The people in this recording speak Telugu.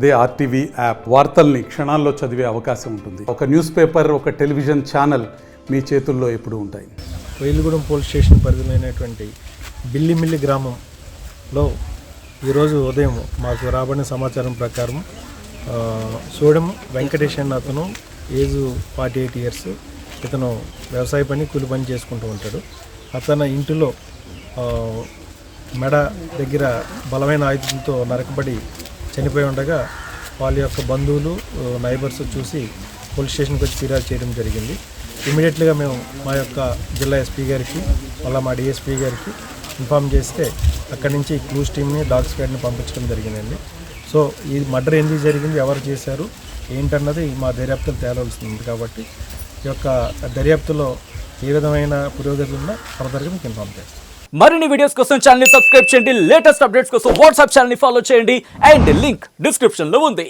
అదే ఆర్టీవీ యాప్ వార్తల్ని క్షణాల్లో చదివే అవకాశం ఉంటుంది. ఒక న్యూస్ పేపర్, ఒక టెలివిజన్ ఛానల్ మీ చేతుల్లో ఎప్పుడూ ఉంటాయి. వేలుగూడెం పోలీస్ స్టేషన్ పరిధిలోనటువంటి బిల్లిమిల్లి గ్రామంలో ఈరోజు ఉదయం మాకు రాబడిన సమాచారం ప్రకారం సోడెం వెంకటేష్ అన్న అతను ఏజ్ 48 years. ఇతను వ్యవసాయ పని, కూలి పని చేసుకుంటూ ఉంటాడు. అతని ఇంటిలో మెడ దగ్గర బలమైన ఆయుధంతో నరకబడి చనిపోయి ఉండగా వాళ్ళ యొక్క బంధువులు, నైబర్స్ చూసి పోలీస్ స్టేషన్కి వచ్చి ఫిర్యాదు చేయడం జరిగింది. ఇమీడియట్లీగా మేము మా యొక్క జిల్లా ఎస్పీ గారికి, మళ్ళీ మా డిఎస్పీ గారికి ఇన్ఫామ్ చేస్తే అక్కడి నుంచి క్లూస్ టీమ్ని, డాగ్ స్క్వాడ్ని పంపించడం జరిగిందండి. సో ఈ మర్డర్ ఎందుకు జరిగింది, ఎవరు చేశారు ఏంటన్నది మా దర్యాప్తులు తేలాల్సింది. కాబట్టి ఈ యొక్క దర్యాప్తులో ఏ విధమైన పురోగతి ఉన్నా ఫర్దర్గా మీకు ఇన్ఫామ్ చేస్తాం. మరిన్ని వీడియోస్ కోసం ఛానల్ ని సబ్స్క్రైబ్ చేయండి. లేటెస్ట్ అప్డేట్స్ కోసం వాట్సాప్ ఛానల్ ని ఫాలో చేయండి. అండ్ లింక్ డిస్క్రిప్షన్ లో ఉంది.